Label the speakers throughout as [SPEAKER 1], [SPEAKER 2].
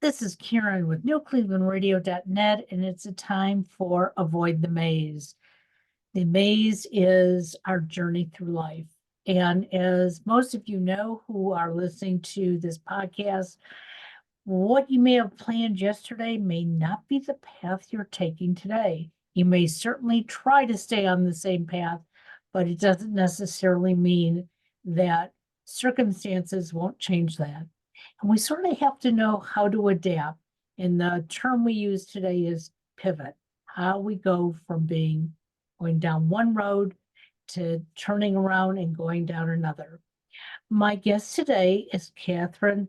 [SPEAKER 1] This is Karen with newclevelandradio.net, and it's a time for Avoid the Maze. The maze is our journey through life. And as most of you know who are listening to this podcast, what you may have planned yesterday may not be the path you're taking today. You may certainly try to stay on the same path, but it doesn't necessarily mean that circumstances won't change that. And we sort of have to know how to adapt. And the term we use today is pivot, how we go from going down one road to turning around and going down another. My guest today is Catherine,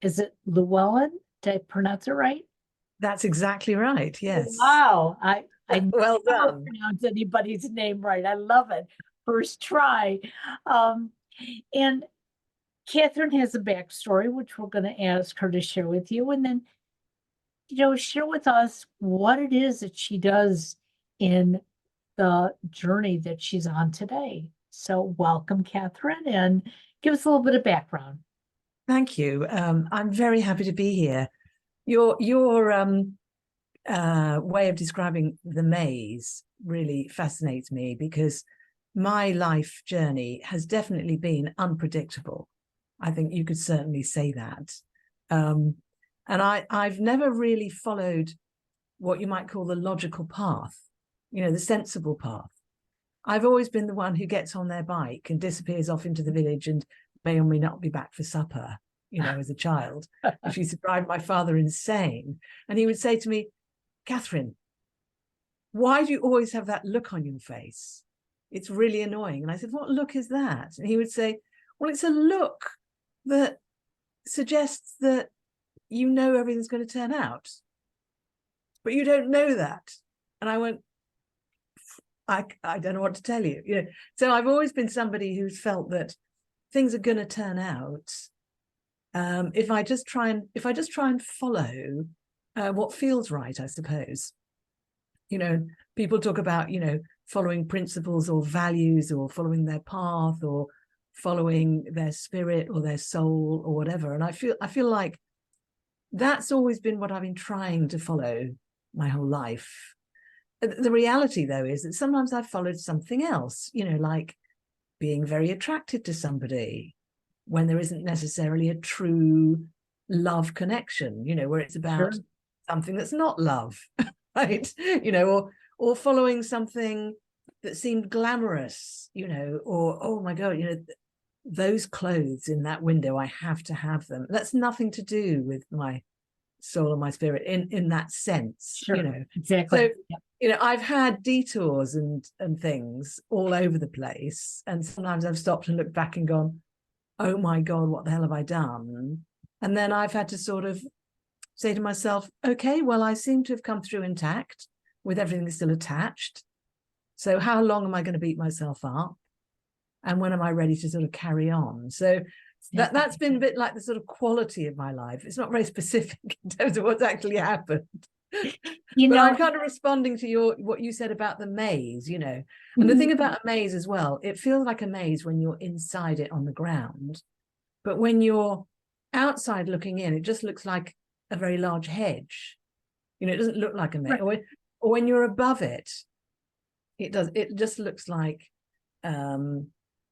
[SPEAKER 1] is it Llewellyn? Did I pronounce it right?
[SPEAKER 2] That's exactly right. Yes.
[SPEAKER 1] Wow. I
[SPEAKER 2] Well
[SPEAKER 1] never
[SPEAKER 2] done.
[SPEAKER 1] pronounce anybody's name right. I love it. First try. And Catherine has a backstory, which we're going to ask her to share with you. And then, share with us what it is that she does in the journey that she's on today. So welcome, Catherine, and give us a little bit of background.
[SPEAKER 2] Thank you. I'm very happy to be here. Your way of describing the maze really fascinates me because my life journey has definitely been unpredictable. I think you could certainly say that. And I've never really followed what you might call the logical path, the sensible path. I've always been the one who gets on their bike and disappears off into the village and may or may not be back for supper, as a child. Which used to drive my father insane. And he would say to me, Catherine, why do you always have that look on your face? It's really annoying. And I said, what look is that? And he would say, well, it's a look that suggests that everything's going to turn out, but you don't know that. And I went, I don't know what to tell you. So I've always been somebody who's felt that things are going to turn out if I just try and follow what feels right, I suppose. People talk about following principles or values or following their path or following their spirit or their soul or whatever. And I feel like that's always been what I've been trying to follow my whole life. The reality, though, is that sometimes I've followed something else, like being very attracted to somebody when there isn't necessarily a true love connection, where it's about something that's not love, right? Or following something that seemed glamorous, or, oh my God, those clothes in that window, I have to have them. That's nothing to do with my soul and my spirit in that sense.
[SPEAKER 1] Sure, exactly.
[SPEAKER 2] So, I've had detours and things all over the place. And sometimes I've stopped and looked back and gone, oh my God, what the hell have I done? And then I've had to sort of say to myself, okay, well, I seem to have come through intact with everything still attached. So how long am I going to beat myself up? And when am I ready to sort of carry on? So that's been a bit like the sort of quality of my life. It's not very specific in terms of what's actually happened. But I'm kind of responding to what you said about the maze, And the thing about a maze as well, it feels like a maze when you're inside it on the ground. But when you're outside looking in, it just looks like a very large hedge. It doesn't look like a maze. Right. Or when you're above it, it just looks like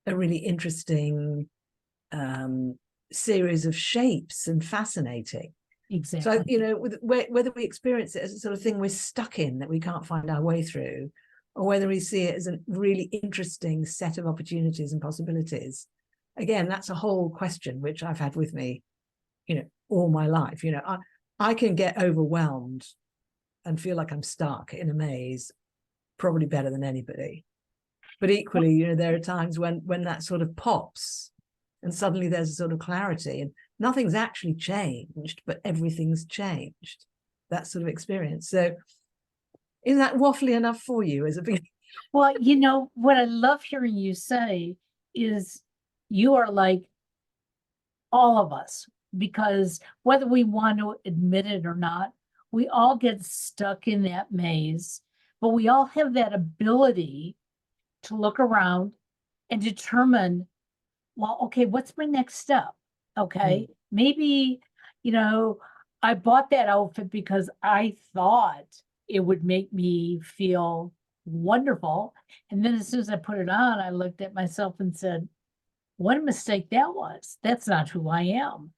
[SPEAKER 2] a really interesting series of shapes and fascinating.
[SPEAKER 1] Exactly.
[SPEAKER 2] So, whether we experience it as a sort of thing we're stuck in that we can't find our way through, or whether we see it as a really interesting set of opportunities and possibilities, again, that's a whole question which I've had with me, all my life. I can get overwhelmed and feel like I'm stuck in a maze probably better than anybody. But equally, there are times when that sort of pops and suddenly there's a sort of clarity and nothing's actually changed, but everything's changed. That sort of experience. So is that waffly enough for you as a beginning?
[SPEAKER 1] Well, what I love hearing you say is you are like all of us, because whether we want to admit it or not, we all get stuck in that maze, but we all have that ability to look around and determine, well, okay, what's my next step? Okay, maybe, I bought that outfit because I thought it would make me feel wonderful. And then as soon as I put it on, I looked at myself and said, what a mistake that was. That's not who I am.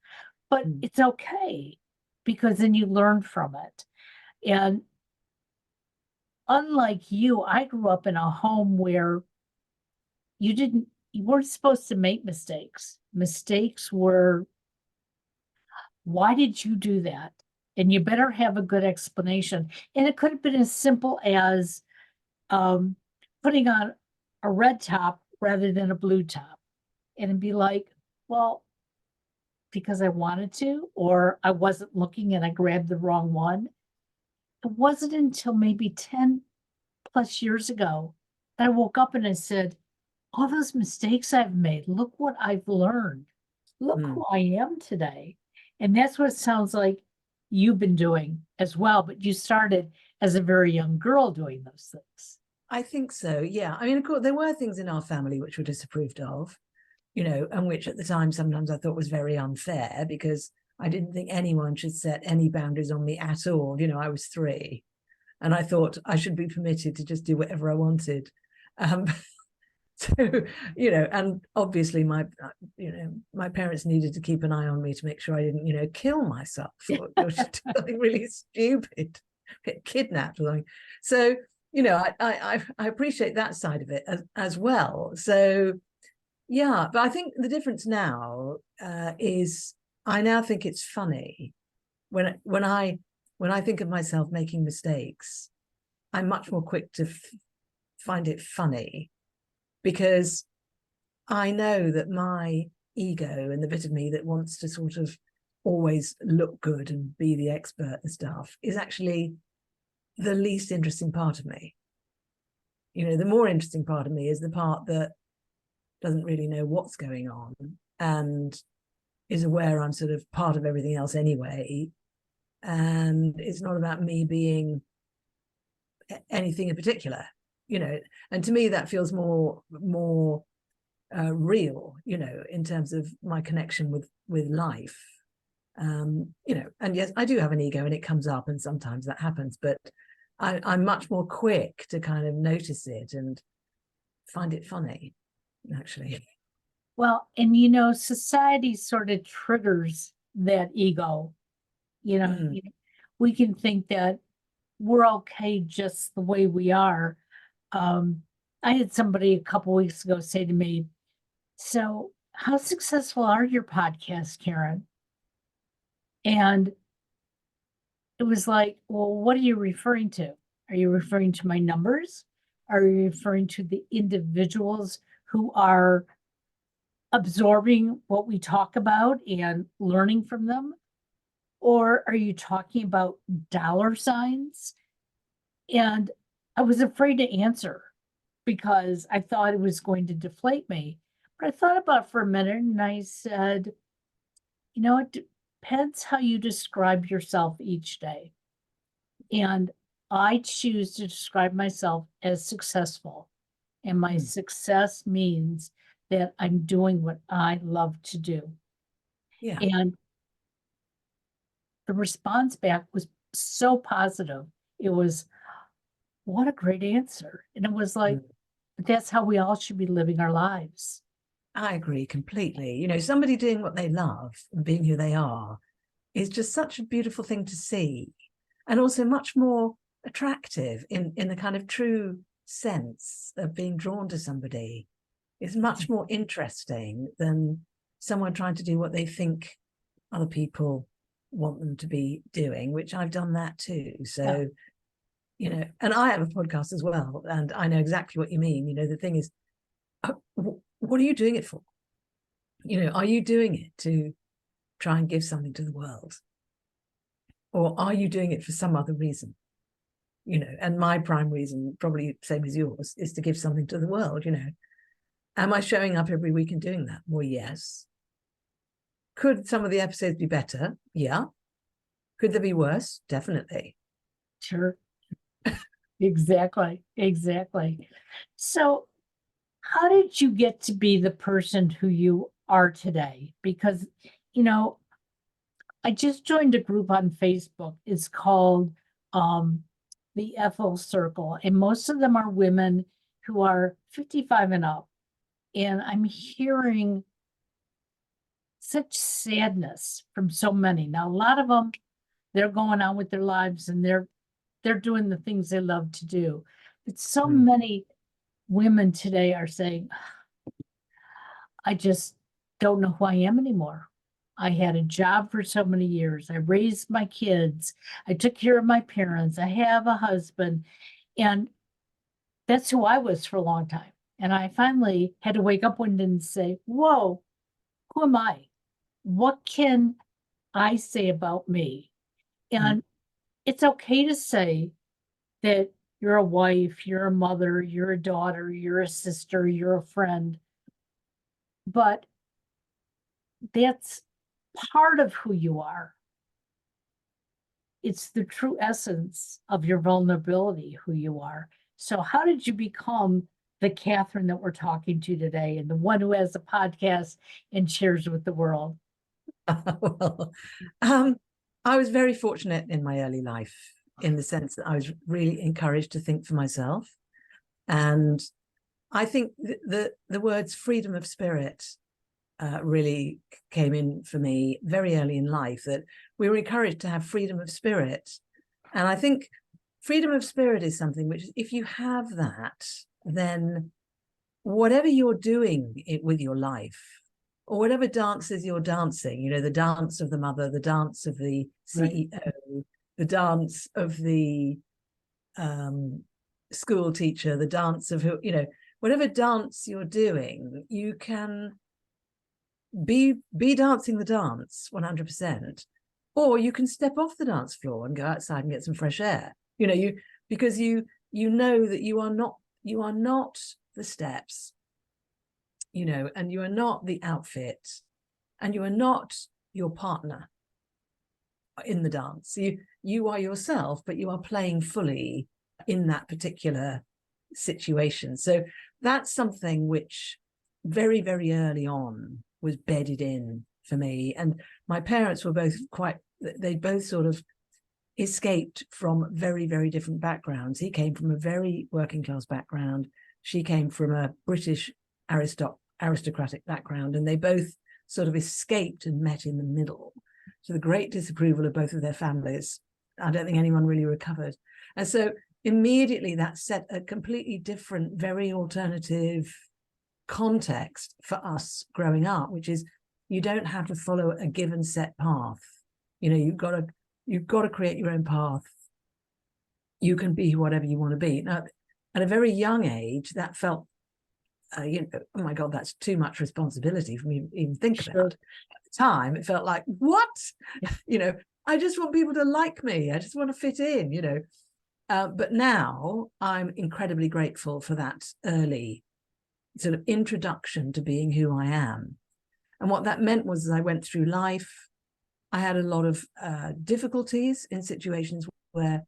[SPEAKER 1] But
[SPEAKER 2] Mm.
[SPEAKER 1] it's okay because then you learn from it. And unlike you, I grew up in a home where you weren't supposed to make mistakes. Mistakes were, why did you do that? And you better have a good explanation. And it could have been as simple as um, putting on a red top rather than a blue top. And it'd be like, well, because I wanted to, or I wasn't looking and I grabbed the wrong one. It wasn't until maybe 10 plus years ago that I woke up and I said, all those mistakes I've made, look what I've learned. Look
[SPEAKER 2] Mm.
[SPEAKER 1] who I am today. And that's what it sounds like you've been doing as well. But you started as a very young girl doing those things.
[SPEAKER 2] I think so. Yeah. I mean, of course, there were things in our family which were disapproved of, and which at the time sometimes I thought was very unfair because I didn't think anyone should set any boundaries on me at all. I was 3 and I thought I should be permitted to just do whatever I wanted. Um, so, and obviously my parents needed to keep an eye on me to make sure I didn't, kill myself or just do something really stupid, get kidnapped or something. So, I appreciate that side of it as well. So, yeah, but I think the difference now is I now think it's funny when I think of myself making mistakes. I'm much more quick to find it funny because I know that my ego and the bit of me that wants to sort of always look good and be the expert and stuff is actually the least interesting part of me. The more interesting part of me is the part that doesn't really know what's going on and is aware I'm sort of part of everything else anyway. And it's not about me being anything in particular, and to me that feels more real, in terms of my connection with life. And yes, I do have an ego and it comes up and sometimes that happens, but I'm much more quick to kind of notice it and find it funny, actually.
[SPEAKER 1] Well, society sort of triggers that ego.
[SPEAKER 2] Mm.
[SPEAKER 1] We can think that we're okay just the way we are. I had somebody a couple weeks ago say to me, so how successful are your podcasts, Karen? And it was like, well, what are you referring to? Are you referring to my numbers? Are you referring to the individuals who are absorbing what we talk about and learning from them? Or are you talking about dollar signs? And I was afraid to answer because I thought it was going to deflate me. But I thought about it for a minute and I said, it depends how you describe yourself each day. And I choose to describe myself as successful. And my success means that I'm doing what I love to do.
[SPEAKER 2] Yeah,
[SPEAKER 1] And the response back was so positive. It was, what a great answer. And it was like, that's how we all should be living our lives.
[SPEAKER 2] I agree completely. Somebody doing what they love and being who they are is just such a beautiful thing to see, and also much more attractive in a kind of true sense of being drawn to somebody. Is much more interesting than someone trying to do what they think other people want them to be doing, which I've done that too. So, and I have a podcast as well, and I know exactly what you mean. The thing is, what are you doing it for? Are you doing it to try and give something to the world? Or are you doing it for some other reason? And my prime reason, probably same as yours, is to give something to the world. Am I showing up every week and doing that? Well, yes. Could some of the episodes be better? Yeah. Could they be worse? Definitely.
[SPEAKER 1] Sure. Exactly. Exactly. So, how did you get to be the person who you are today? Because, you know, I just joined a group on Facebook. It's called the Ethel Circle, and most of them are women who are 55 and up. And I'm hearing such sadness from so many. Now, a lot of them, they're going on with their lives and they're doing the things they love to do. But so many women today are saying, I just don't know who I am anymore. I had a job for so many years. I raised my kids. I took care of my parents. I have a husband. And that's who I was for a long time. And I finally had to wake up one day and say, whoa, who am I? What can I say about me? And it's okay to say that you're a wife, you're a mother, you're a daughter, you're a sister, you're a friend. But that's part of who you are. It's the true essence of your vulnerability, who you are. So how did you become the Catherine that we're talking to today and the one who has a podcast and shares with the world?
[SPEAKER 2] Well, I was very fortunate in my early life in the sense that I was really encouraged to think for myself. And I think the words freedom of spirit really came in for me very early in life, that we were encouraged to have freedom of spirit. And I think freedom of spirit is something which, if you have that, then whatever you're doing with your life, or whatever dances you're dancing, you know, the dance of the mother, the dance of the CEO, the dance of the school teacher, the dance of who, you know, whatever dance you're doing, you can be dancing the dance 100%, or you can step off the dance floor and go outside and get some fresh air, you know, because you know that you are not the steps, you know, and you are not the outfit, and you are not your partner in the dance. You are yourself, but you are playing fully in that particular situation. So that's something which very, very early on was bedded in for me. And my parents were both they both sort of escaped from very, very different backgrounds. He came from a very working class background. She came from a British aristocratic background, and they both sort of escaped and met in the middle, to the great disapproval of both of their families. I don't think anyone really recovered. And so immediately that set a completely different, very alternative context for us growing up, which is you don't have to follow a given set path. You know, you've got to create your own path. You can be whatever you want to be. Now, at a very young age, that felt, you know, oh my God, that's too much responsibility for me to even think about. At the time, it felt like, what? You know, I just want people to like me. I just want to fit in, you know. But now I'm incredibly grateful for that early sort of introduction to being who I am. And what that meant was, as I went through life, I had a lot of difficulties in situations where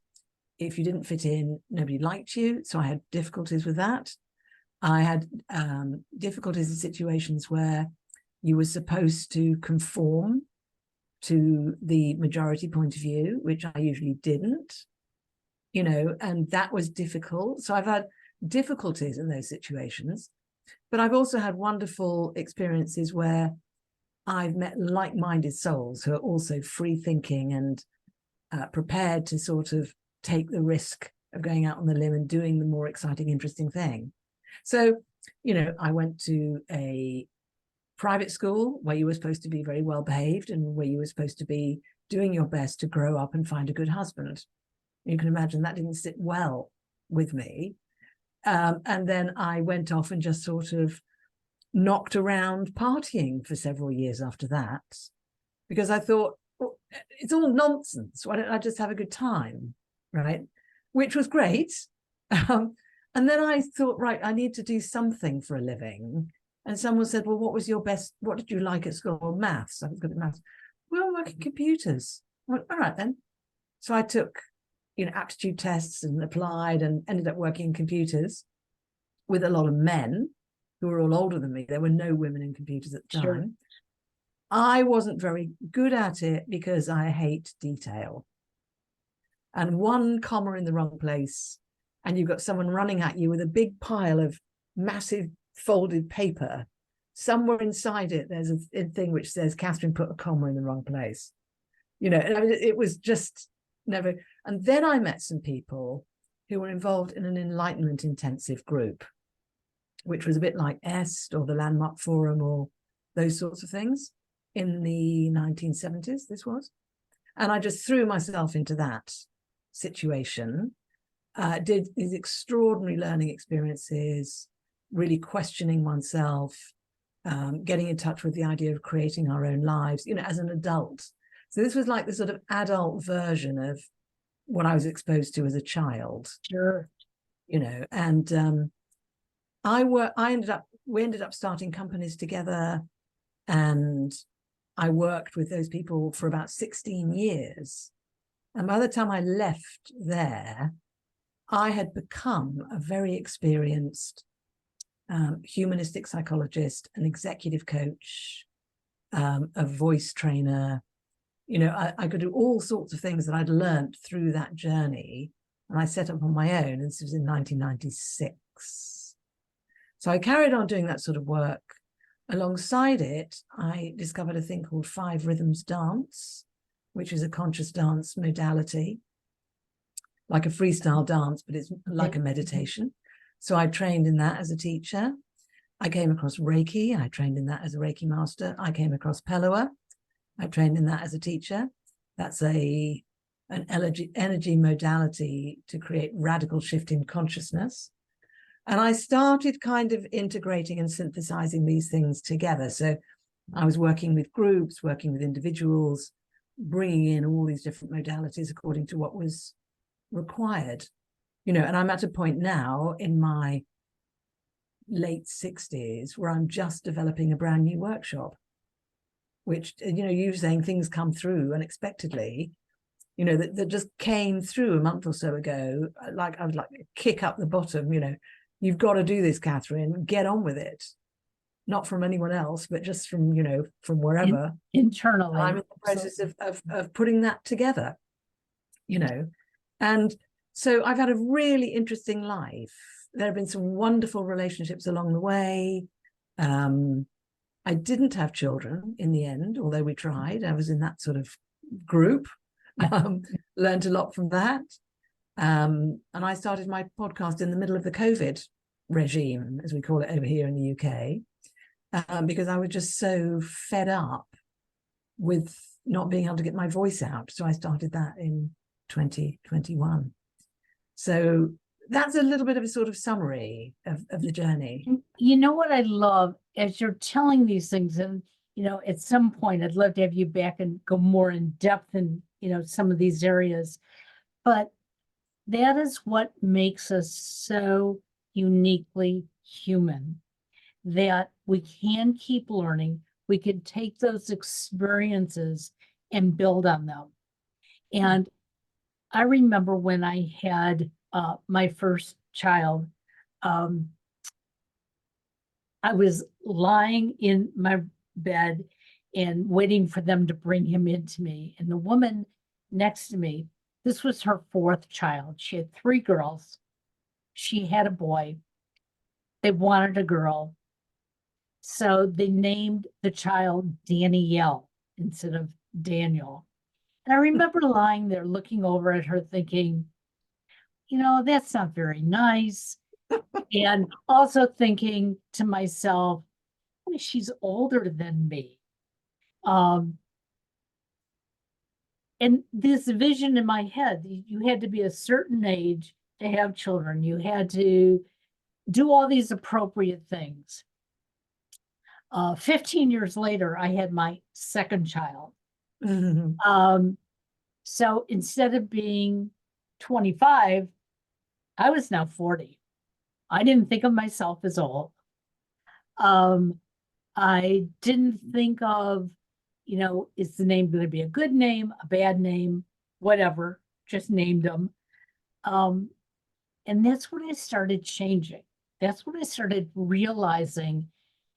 [SPEAKER 2] if you didn't fit in, nobody liked you. So I had difficulties with that. I had difficulties in situations where you were supposed to conform to the majority point of view, which I usually didn't, you know, and that was difficult. So I've had difficulties in those situations. But I've also had wonderful experiences where I've met like-minded souls who are also free-thinking and prepared to sort of take the risk of going out on the limb and doing the more exciting, interesting thing. So, you know, I went to a private school where you were supposed to be very well behaved and where you were supposed to be doing your best to grow up and find a good husband. You can imagine that didn't sit well with me. And then I went off and just sort of knocked around partying for several years after that, because I thought, well, it's all nonsense. Why don't I just have a good time? Right. Which was great. And then I thought, right, I need to do something for a living. And someone said, well, what did you like at school? Maths. I was good at maths. Well, I'm working computers. I went, all right, then. So I took, you know, aptitude tests and applied and ended up working in computers with a lot of men who were all older than me. There were no women in computers at the time. I wasn't very good at it because I hate detail. And one comma in the wrong place, and you've got someone running at you with a big pile of massive folded paper. Somewhere inside it, there's a thing which says, Catherine put a comma in the wrong place. You know, and it was just never. And then I met some people who were involved in an enlightenment intensive group, which was a bit like EST or the Landmark Forum or those sorts of things in the 1970s, this was. And I just threw myself into that situation, did these extraordinary learning experiences, really questioning oneself, getting in touch with the idea of creating our own lives, you know, as an adult. So this was like the sort of adult version of what I was exposed to as a child.
[SPEAKER 1] Sure.
[SPEAKER 2] You know, and we ended up starting companies together, and I worked with those people for about 16 years. And by the time I left there, I had become a very experienced humanistic psychologist, an executive coach, a voice trainer. You know, I could do all sorts of things that I'd learned through that journey. And I set up on my own, and this was in 1996. So I carried on doing that sort of work. Alongside it, I discovered a thing called 5 Rhythms Dance, which is a conscious dance modality, like a freestyle dance, but it's like a meditation. So I trained in that as a teacher. I came across Reiki. I trained in that as a Reiki master. I came across Pelua. I trained in that as a teacher. That's an energy modality to create radical shift in consciousness. And I started kind of integrating and synthesizing these things together. So I was working with groups, working with individuals, bringing in all these different modalities according to what was required. You know, and I'm at a point now in my late 60s where I'm just developing a brand new workshop, which, you know, you're saying things come through unexpectedly, you know, that just came through a month or so ago. Like I would like to kick up the bottom, you know, you've got to do this, Catherine, get on with it. Not from anyone else, but just from, you know, from wherever.
[SPEAKER 1] Internally.
[SPEAKER 2] I'm in the process of putting that together, you know. And so I've had a really interesting life. There have been some wonderful relationships along the way. I didn't have children in the end, although we tried. I was in that sort of group, learned a lot from that. And I started my podcast in the middle of the COVID regime, as we call it over here in the UK, because I was just so fed up with not being able to get my voice out. So I started that in 2021. So that's a little bit of a sort of summary of the journey.
[SPEAKER 1] You know what I love as you're telling these things, and you know, at some point I'd love to have you back and go more in depth in, you know, some of these areas, but that is what makes us so uniquely human, that we can keep learning. We can take those experiences and build on them. And I remember when I had my first child, I was lying in my bed and waiting for them to bring him into me. And the woman next to me, this was her 4th child. She had 3 girls. She had a boy. They wanted a girl. So they named the child Danielle instead of Daniel. And I remember lying there looking over at her thinking, you know, that's not very nice. And also thinking to myself, she's older than me. And this vision in my head, you had to be a certain age to have children. You had to do all these appropriate things. 15 years later, I had my 2nd child. So instead of being 25, I was now 40. I didn't think of myself as old. I didn't think of, you know, is the name going to be a good name, a bad name, whatever, just named them. And that's when I started changing. That's when I started realizing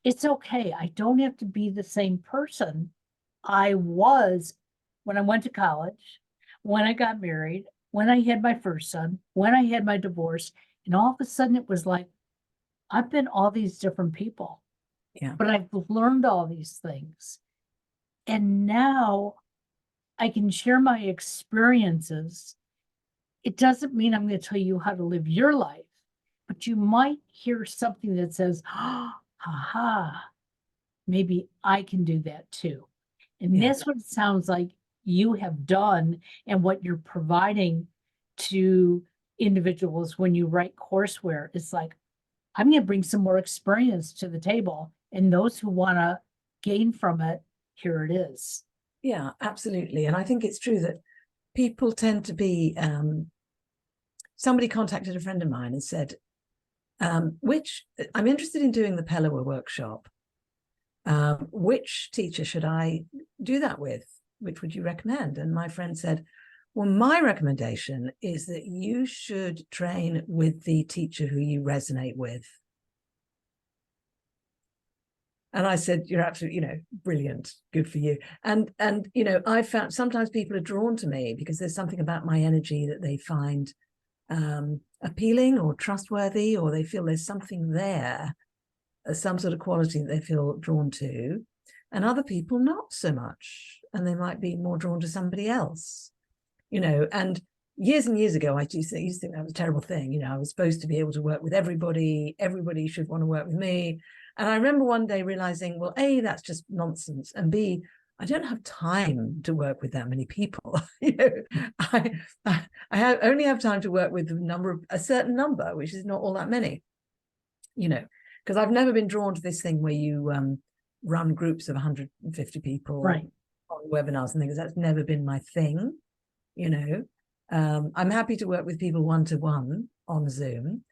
[SPEAKER 1] it's okay. I don't have to be the same person I was when I went to college, when I got married, when I had my first son, when I had my divorce, and all of a sudden it was like, I've been all these different people,
[SPEAKER 2] Yeah.
[SPEAKER 1] but I've learned all these things. And now I can share my experiences. It doesn't mean I'm going to tell you how to live your life, but you might hear something that says, ha ha, maybe I can do that too. And
[SPEAKER 2] Yeah.
[SPEAKER 1] that's what it sounds like you have done and what you're providing to individuals when you write courseware. It's like, I'm going to bring some more experience to the table. And those who want to gain from it, here it is.
[SPEAKER 2] Yeah, absolutely. And I think it's true that people tend to be, somebody contacted a friend of mine and said, which I'm interested in doing the Pellower workshop. Which teacher should I do that with? Which would you recommend? And my friend said, well, my recommendation is that you should train with the teacher who you resonate with. And I said, you're absolutely, brilliant, good for you. And I found sometimes people are drawn to me because there's something about my energy that they find appealing or trustworthy, or they feel there's something there, some sort of quality that they feel drawn to. And other people not so much, and they might be more drawn to somebody else, and years and years ago, I used to think that was a terrible thing. I was supposed to be able to work with everybody should want to work with me. And I remember one day realizing, well, A, that's just nonsense, and B, I don't have time to work with that many people. I only have time to work with a certain number, which is not all that many, because I've never been drawn to this thing where you run groups of 150 people
[SPEAKER 1] Right.
[SPEAKER 2] on webinars and things. That's never been my thing. I'm happy to work with people one-to-one on Zoom,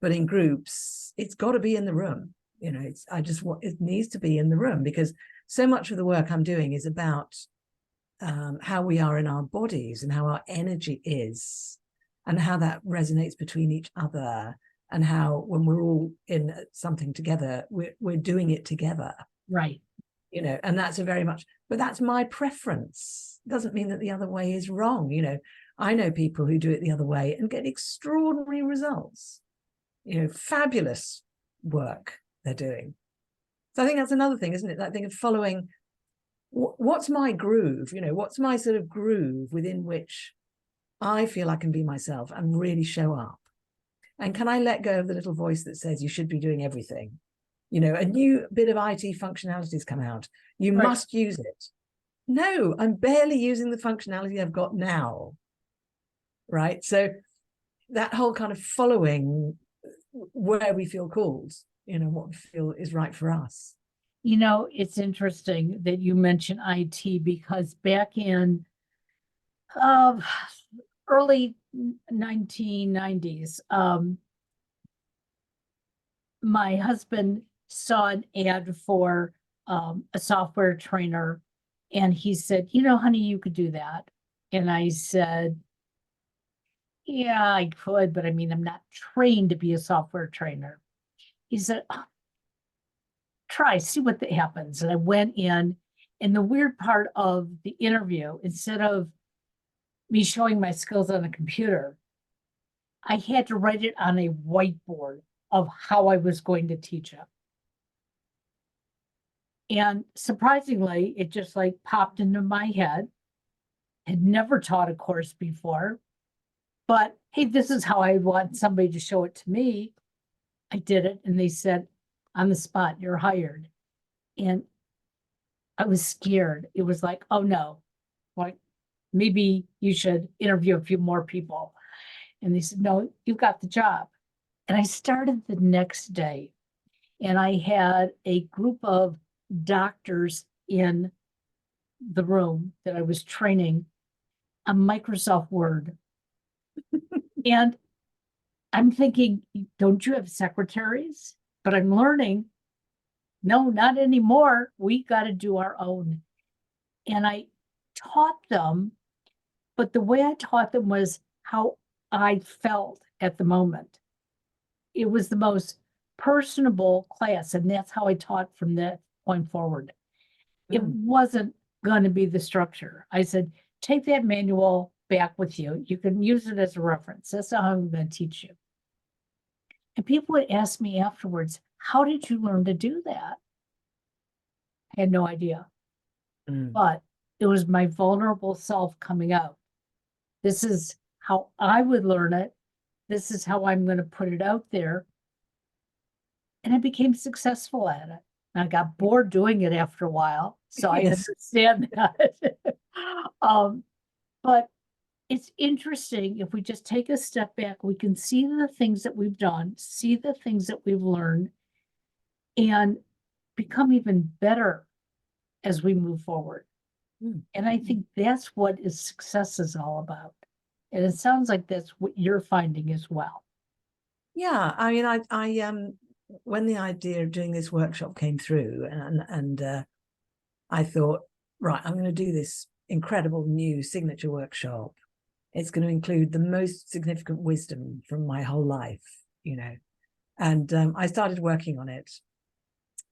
[SPEAKER 2] but in groups, it's got to be in the room. It needs to be in the room, because so much of the work I'm doing is about how we are in our bodies and how our energy is, and how that resonates between each other, and how when we're all in something together, we're doing it together.
[SPEAKER 1] Right.
[SPEAKER 2] And that's but that's my preference. Doesn't mean that the other way is wrong. I know people who do it the other way and get extraordinary results, fabulous work they're doing. So I think that's another thing, isn't it? That thing of following, what's my groove? What's my sort of groove within which I feel I can be myself and really show up? And can I let go of the little voice that says you should be doing everything? A new bit of IT functionalities come out. You must use it. No, I'm barely using the functionality I've got now. Right. So that whole kind of following where we feel called, what we feel is right for us.
[SPEAKER 1] It's interesting that you mention IT, because back in early 1990s, my husband saw an ad for a software trainer, and he said, honey, you could do that. And I said, yeah, I could, but I mean, I'm not trained to be a software trainer. He said, try, see what happens. And I went in, and the weird part of the interview, instead of me showing my skills on a computer, I had to write it on a whiteboard of how I was going to teach it. And surprisingly, it just like popped into my head. Had never taught a course before, but hey, this is how I want somebody to show it to me. I did it, and they said, on the spot, you're hired. And I was scared. It was like, oh no, like maybe you should interview a few more people. And they said, no, you got the job. And I started the next day, and I had a group of doctors in the room that I was training on Microsoft Word. And I'm thinking, don't you have secretaries? But I'm learning, no, not anymore. We got to do our own. And I taught them, but the way I taught them was how I felt at the moment. It was the most personable class, and that's how I taught from that point forward. It wasn't going to be the structure. I said, take that manual back with you. You can use it as a reference. That's how I'm going to teach you. And people would ask me afterwards, how did you learn to do that? I had no idea, but it was my vulnerable self coming out. This is how I would learn it. This is how I'm going to put it out there. And I became successful at it. I got bored doing it after a while, so I
[SPEAKER 2] Yes.
[SPEAKER 1] understand that. But it's interesting if we just take a step back, we can see the things that we've done, see the things that we've learned, and become even better as we move forward. And I think that's what success is all about. And it sounds like that's what you're finding as well.
[SPEAKER 2] Yeah, I mean, I when the idea of doing this workshop came through, and I thought, right, I'm going to do this incredible new signature workshop. It's going to include the most significant wisdom from my whole life, you know. And I started working on it.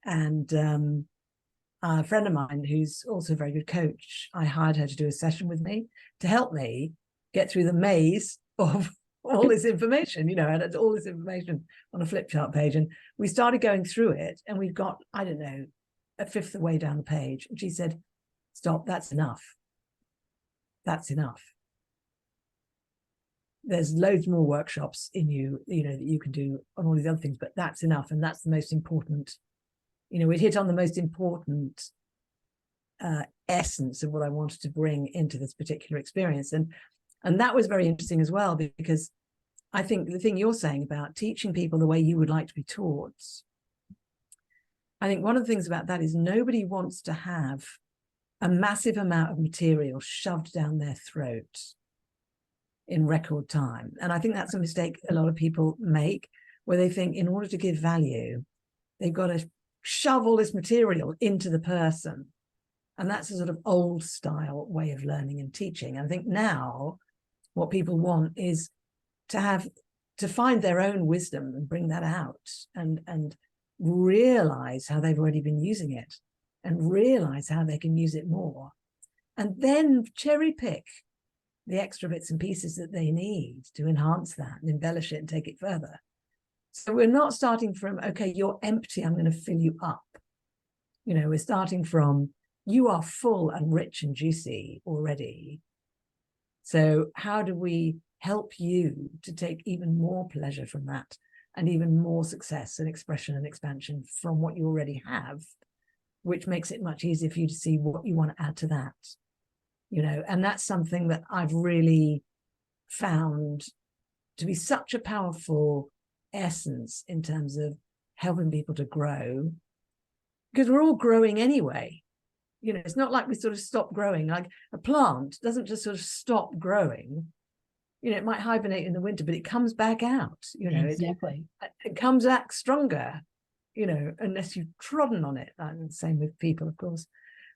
[SPEAKER 2] And a friend of mine who's also a very good coach, I hired her to do a session with me to help me get through the maze of all this information, you know, and all this information on a flip chart page. And we started going through it, and we've got, I don't know, a fifth of the way down the page. And she said, stop, that's enough. That's enough. There's loads more workshops in you know, that you can do on all these other things, but that's enough. And that's the most important, you know, we'd hit on the most important essence of what I wanted to bring into this particular experience. And that was very interesting as well, because I think the thing you're saying about teaching people the way you would like to be taught, I think one of the things about that is nobody wants to have a massive amount of material shoved down their throat in record time. And I think that's a mistake a lot of people make, where they think in order to give value, they've got to shove all this material into the person. And that's a sort of old style way of learning and teaching. I think now what people want is to find their own wisdom and bring that out, and realize how they've already been using it, and realize how they can use it more, and then cherry pick the extra bits and pieces that they need to enhance that and embellish it and take it further. So we're not starting from, okay, you're empty, I'm going to fill you up. You know, we're starting from, you are full and rich and juicy already. So how do we help you to take even more pleasure from that, and even more success and expression and expansion from what you already have, which makes it much easier for you to see what you want to add to that, you know. And that's something that I've really found to be such a powerful essence in terms of helping people to grow, because we're all growing anyway. You know, it's not like we sort of stop growing. Like a plant doesn't just sort of stop growing. You know, it might hibernate in the winter, but it comes back out, you know.
[SPEAKER 1] Exactly.
[SPEAKER 2] It comes back stronger, you know, unless you've trodden on it. And same with people, of course.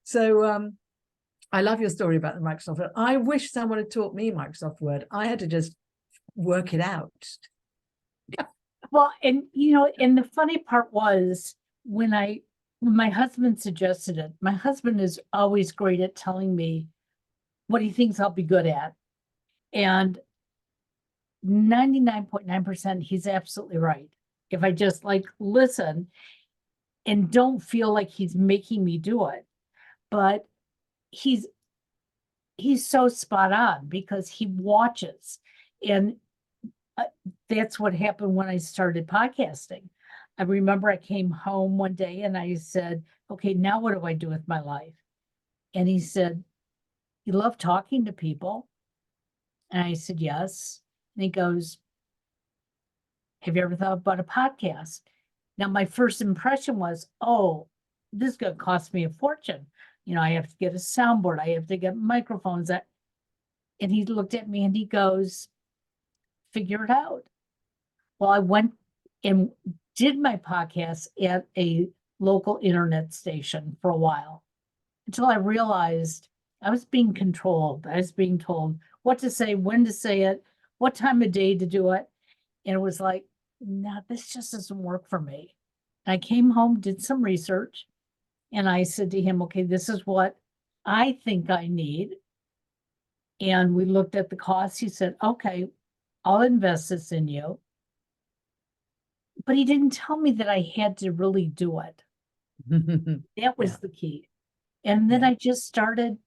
[SPEAKER 2] So I love your story about the Microsoft Word. I wish someone had taught me Microsoft Word. I had to just work it out.
[SPEAKER 1] Well, and you know, and the funny part was when my husband suggested it, my husband is always great at telling me what he thinks I'll be good at. And 99.9%, he's absolutely right. If I just like listen and don't feel like he's making me do it. But he's so spot on, because he watches. And that's what happened when I started podcasting. I remember I came home one day and I said, okay, now what do I do with my life? And he said, you love talking to people? And I said, yes. And he goes, have you ever thought about a podcast? Now, my first impression was, oh, this is going to cost me a fortune. You know, I have to get a soundboard. I have to get microphones. And he looked at me and he goes, figure it out. Well, I went and did my podcast at a local internet station for a while, until I realized I was being controlled. I was being told what to say, when to say it, what time of day to do it. And it was like, no, this just doesn't work for me. And I came home, did some research, and I said to him, okay, this is what I think I need. And we looked at the cost. He said, okay, I'll invest this in you. But he didn't tell me that I had to really do it. That was
[SPEAKER 2] Yeah.
[SPEAKER 1] the key. And then
[SPEAKER 2] Yeah.
[SPEAKER 1] I just started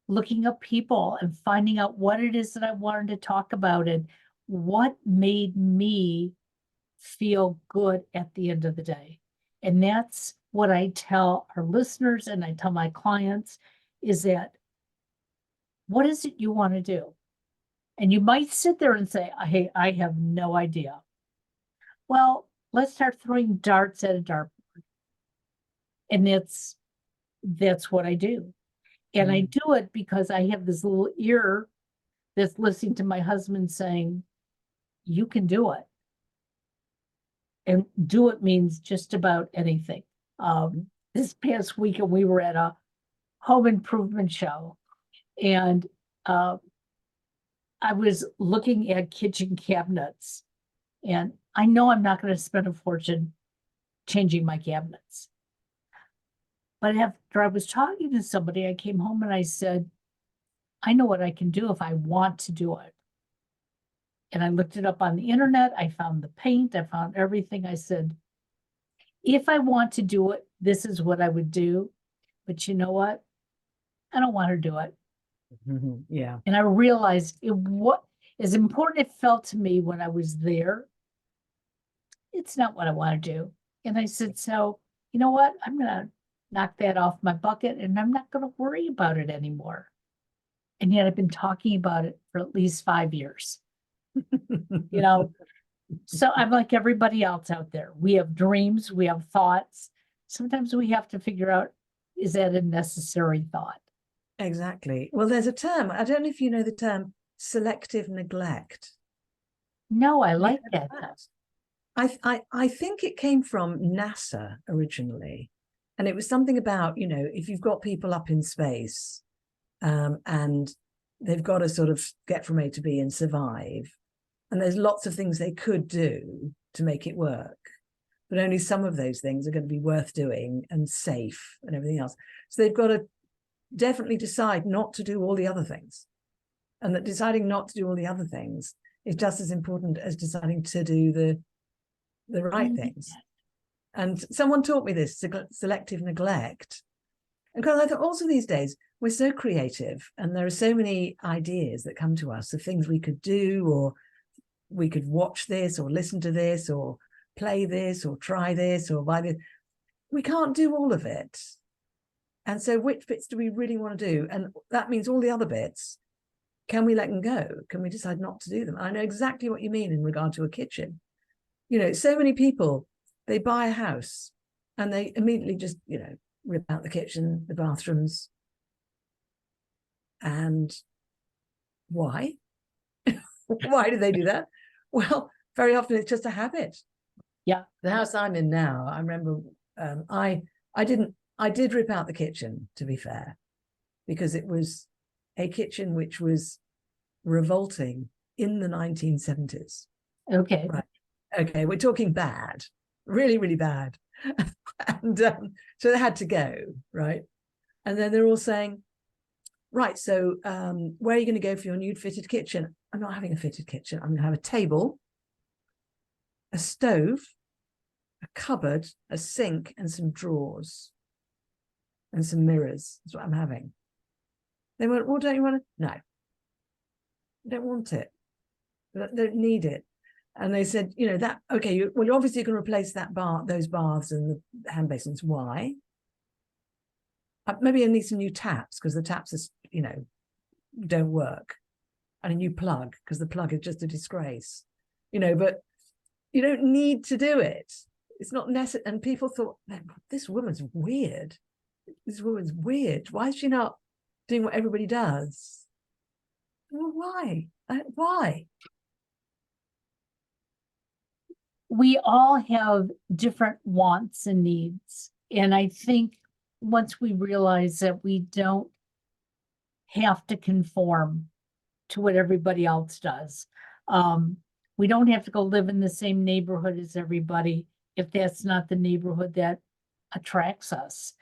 [SPEAKER 1] looking up people and finding out what it is that I wanted to talk about and what made me feel good at the end of the day. And that's what I tell our listeners and I tell my clients is that what is it you want to do? And you might sit there and say, hey, I have no idea. Well, let's start throwing darts at a dartboard. And that's what I do. And I do it because I have this little ear that's listening to my husband saying, you can do it. And do it means just about anything. This past weekend, we were at a home improvement show, and I was looking at kitchen cabinets, and I know I'm not going to spend a fortune changing my cabinets. But after I was talking to somebody, I came home and I said, I know what I can do if I want to do it. And I looked it up on the internet. I found the paint. I found everything. I said, if I want to do it, this is what I would do. But you know what? I don't want to do it.
[SPEAKER 2] Yeah.
[SPEAKER 1] And I realized what as important it felt to me when I was there, it's not what I want to do. And I said, so you know what? I'm going to knock that off my bucket and I'm not going to worry about it anymore. And yet I've been talking about it for at least 5 years, you know? So I'm like everybody else out there. We have dreams, we have thoughts. Sometimes we have to figure out, is that a necessary thought?
[SPEAKER 2] Exactly. Well, there's a term, I don't know if you know the term selective neglect.
[SPEAKER 1] No, I
[SPEAKER 2] Have you
[SPEAKER 1] like
[SPEAKER 2] heard of
[SPEAKER 1] that.
[SPEAKER 2] that? I think it came from NASA originally. And it was something about, if you've got people up in space and they've got to sort of get from A to B and survive, and there's lots of things they could do to make it work, but only some of those things are going to be worth doing and safe and everything else. So they've got to definitely decide not to do all the other things. And that deciding not to do all the other things is just as important as deciding to do the right things. And someone taught me this, selective neglect. And because I thought also these days, we're so creative and there are so many ideas that come to us of things we could do, or we could watch this or listen to this or play this or try this or buy this. We can't do all of it. And so which bits do we really want to do? And that means all the other bits, can we let them go? Can we decide not to do them? I know exactly what you mean in regard to a kitchen. So many people, they buy a house and they immediately just, rip out the kitchen, the bathrooms. And why? Why do they do that? Well, very often it's just a habit.
[SPEAKER 1] Yeah.
[SPEAKER 2] The house I'm in now, I remember I did rip out the kitchen, to be fair, because it was a kitchen which was revolting in the 1970s.
[SPEAKER 1] Okay.
[SPEAKER 2] Right. Okay, we're talking bad, really, really bad. And so they had to go, right? And then they're all saying, right, so where are you going to go for your new fitted kitchen? I'm not having a fitted kitchen. I'm going to have a table, a stove, a cupboard, a sink, and some drawers and some mirrors. That's what I'm having. They went, well, don't you want to? No, I don't want it. I don't need it. And they said, that, okay, you're obviously going to replace those baths and the hand basins. Why? Maybe I need some new taps because the taps are, don't work. And a new plug because the plug is just a disgrace. But you don't need to do it. It's not necessary. And people thought, this woman's weird. This woman's weird. Why is she not doing what everybody does? Well, why? Why?
[SPEAKER 1] We all have different wants and needs. And I think once we realize that we don't have to conform to what everybody else does, we don't have to go live in the same neighborhood as everybody if that's not the neighborhood that attracts us.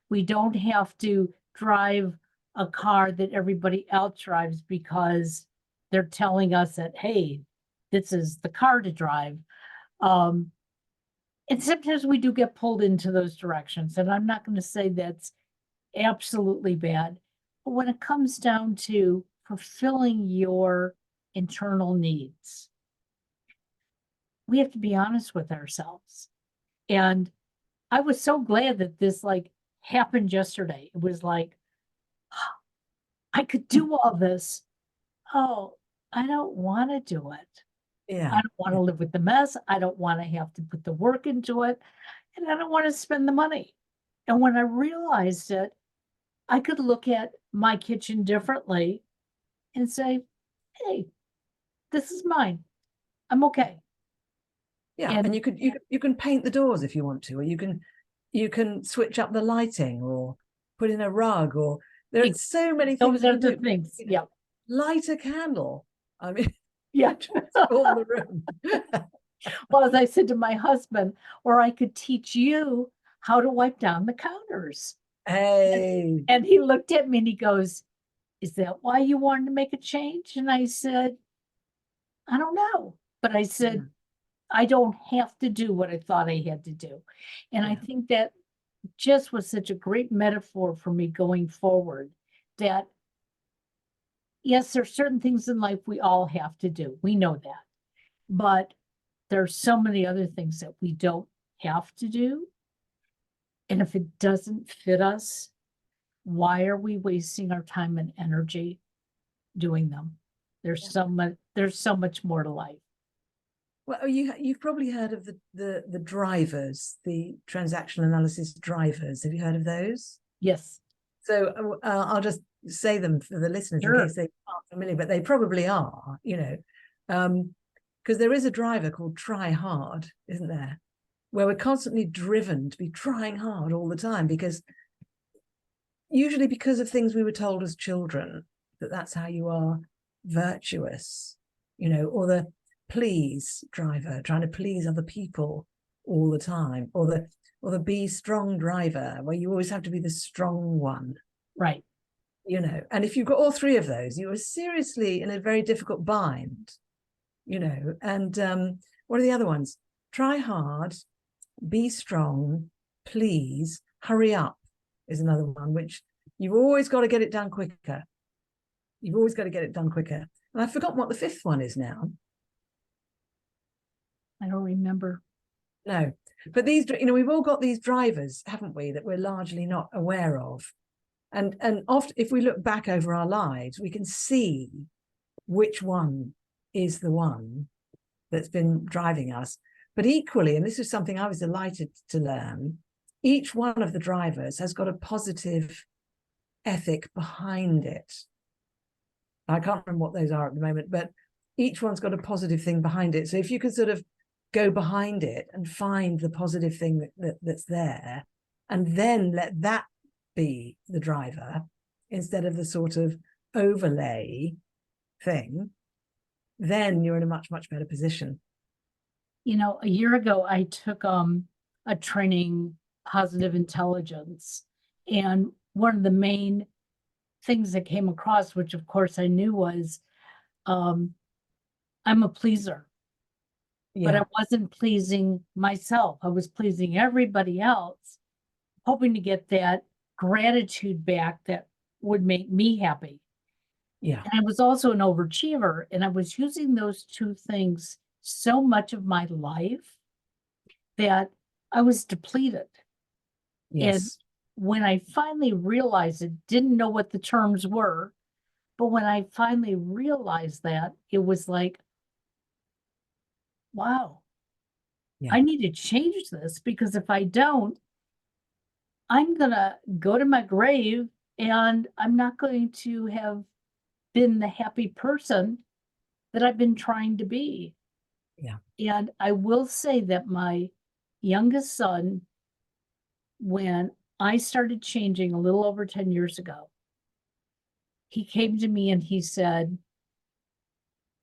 [SPEAKER 1] We don't have to drive a car that everybody else drives because they're telling us that, hey, this is the car to drive. And sometimes we do get pulled into those directions, and I'm not going to say that's absolutely bad. But when it comes down to fulfilling your internal needs, we have to be honest with ourselves. And I was so glad that this like happened yesterday. It was like, I could do all this. Oh, I don't want to do it.
[SPEAKER 2] Yeah.
[SPEAKER 1] I don't want to live with the mess. I don't want to have to put the work into it. And I don't want to spend the money. And when I realized it, I could look at my kitchen differently and say, hey, this is mine. I'm okay.
[SPEAKER 2] Yeah.
[SPEAKER 1] And
[SPEAKER 2] And you can paint the doors if you want to, or you can switch up the lighting or put in a rug, or there are so many things
[SPEAKER 1] those
[SPEAKER 2] you
[SPEAKER 1] are
[SPEAKER 2] can
[SPEAKER 1] the
[SPEAKER 2] do.
[SPEAKER 1] things. Yeah.
[SPEAKER 2] Light a candle. I mean,
[SPEAKER 1] Yeah.
[SPEAKER 2] all the room.
[SPEAKER 1] Well, as I said to my husband, or I could teach you how to wipe down the counters.
[SPEAKER 2] Hey.
[SPEAKER 1] And he looked at me and he goes, is that why you wanted to make a change? And I said, I don't know. But I said, I don't have to do what I thought I had to do. And I think that just was such a great metaphor for me going forward, that yes, there's certain things in life we all have to do. We know that. But there's so many other things that we don't have to do. And if it doesn't fit us, why are we wasting our time and energy doing them? There's so much more to life.
[SPEAKER 2] Well, you've probably heard of the drivers, the transactional analysis drivers. Have you heard of those?
[SPEAKER 1] Yes.
[SPEAKER 2] So I'll just say them for the listeners in
[SPEAKER 1] Sure.
[SPEAKER 2] case they aren't familiar, but they probably are, because there is a driver called try hard, isn't there? Where we're constantly driven to be trying hard all the time, because usually because of things we were told as children, that's how you are virtuous, or the please driver, trying to please other people all the time, or the be strong driver, where you always have to be the strong one.
[SPEAKER 1] Right.
[SPEAKER 2] And if you've got all three of those, you are seriously in a very difficult bind, and what are the other ones? Try hard, be strong, please, hurry up is another one, which you've always got to get it done quicker. You've always got to get it done quicker. And I've forgotten what the fifth one is now.
[SPEAKER 1] I don't remember.
[SPEAKER 2] No, but these, we've all got these drivers, haven't we, that we're largely not aware of. And often, if we look back over our lives, we can see which one is the one that's been driving us. But equally, and this is something I was delighted to learn, each one of the drivers has got a positive ethic behind it. I can't remember what those are at the moment, but each one's got a positive thing behind it. So if you can sort of go behind it and find the positive thing that's there, and then let that be the driver instead of the sort of overlay thing, then you're in a much, much better position.
[SPEAKER 1] A year ago, I took a training, positive intelligence. And one of the main things that came across, which of course I knew, was I'm a pleaser. But I wasn't pleasing myself. I was pleasing everybody else, hoping to get that gratitude back that would make me happy.
[SPEAKER 2] Yeah.
[SPEAKER 1] And I was also an overachiever, and I was using those two things so much of my life that I was depleted.
[SPEAKER 2] Yes.
[SPEAKER 1] And when I finally realized it, didn't know what the terms were, but when I finally realized that, it was like, wow, I need to change this, because if I don't, I'm going to go to my grave and I'm not going to have been the happy person that I've been trying to be.
[SPEAKER 2] Yeah.
[SPEAKER 1] And I will say that my youngest son, when I started changing a little over 10 years ago, he came to me and he said,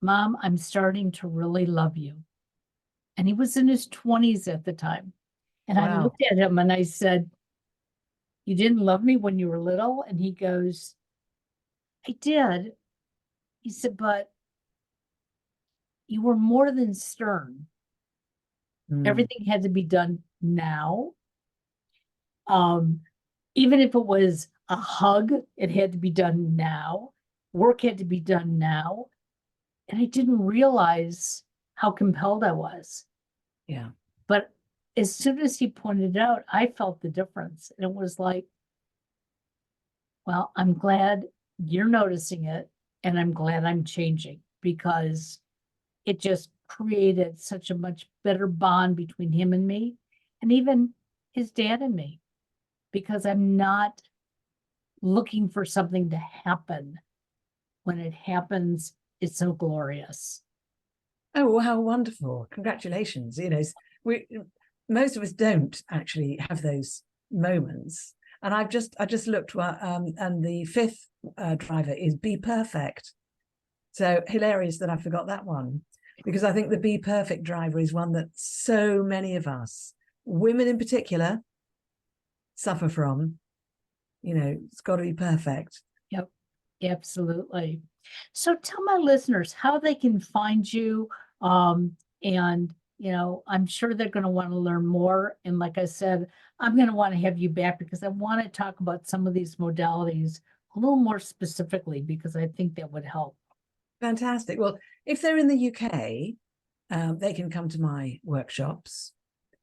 [SPEAKER 1] Mom, I'm starting to really love you. And he was in his 20s at the time. And I looked at him and I said, you didn't love me when you were little? And he goes, I did. He said, but you were more than stern. Everything had to be done now. Even if it was a hug, it had to be done now. Work had to be done now. And I didn't realize how compelled I was.
[SPEAKER 2] Yeah.
[SPEAKER 1] But as soon as he pointed it out, I felt the difference. And it was like, well, I'm glad you're noticing it, and I'm glad I'm changing, because it just created such a much better bond between him and me, and even his dad and me, because I'm not looking for something to happen. When it happens, it's so glorious.
[SPEAKER 2] Oh, well, how wonderful. Congratulations. You know, we most of us don't actually have those moments. And I just looked, and the fifth driver is be perfect. So hilarious that I forgot that one, because I think the be perfect driver is one that so many of us, women in particular, suffer from. You know, it's got to be perfect.
[SPEAKER 1] Yep, absolutely. So tell my listeners how they can find you. And I'm sure they're going to want to learn more. And like I said, I'm going to want to have you back, because I want to talk about some of these modalities a little more specifically, because I think that would help.
[SPEAKER 2] Fantastic. Well, if they're in the UK, they can come to my workshops.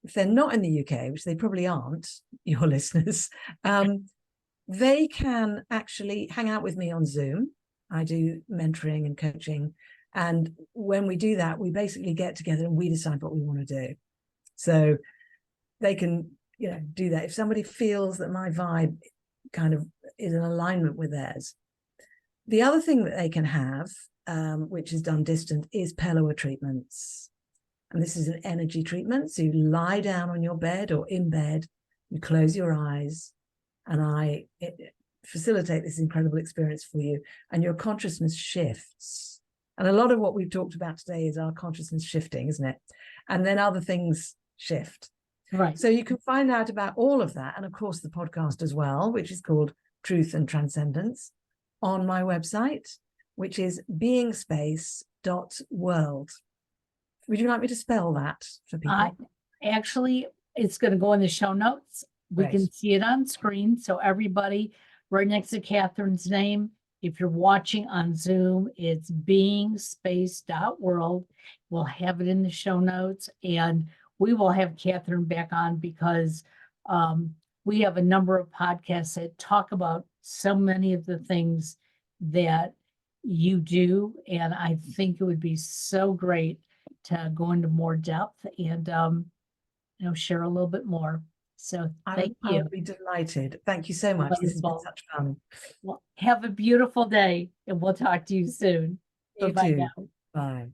[SPEAKER 2] If they're not in the UK, which they probably aren't, your listeners, they can actually hang out with me on Zoom. I do mentoring and coaching. And when we do that, we basically get together and we decide what we want to do. So they can, do that. If somebody feels that my vibe kind of is in alignment with theirs. The other thing that they can have, which is done distant, is Pellower treatments. And this is an energy treatment. So you lie down on your bed or in bed, you close your eyes, and I facilitate this incredible experience for you, and your consciousness shifts. And a lot of what we've talked about today is our consciousness shifting, isn't it? And then other things shift.
[SPEAKER 1] Right.
[SPEAKER 2] So you can find out about all of that, and of course the podcast as well, which is called Truth and Transcendence, on my website, which is beingspace.world. Would you like me to spell that for people?
[SPEAKER 1] Actually, it's going to go in the show notes. We
[SPEAKER 2] Great.
[SPEAKER 1] can see it on screen. So everybody, right next to Catherine's name, if you're watching on Zoom, it's beingspace.world. We'll have it in the show notes, and we will have Catherine back on, because we have a number of podcasts that talk about so many of the things that you do. And I think it would be so great to go into more depth and, share a little bit more. So thank
[SPEAKER 2] I
[SPEAKER 1] you.
[SPEAKER 2] would be delighted. Thank you so much. This has been such fun.
[SPEAKER 1] Well, have a beautiful day, and we'll talk to you soon.
[SPEAKER 2] You
[SPEAKER 1] Bye-bye
[SPEAKER 2] too.
[SPEAKER 1] now.
[SPEAKER 2] Bye.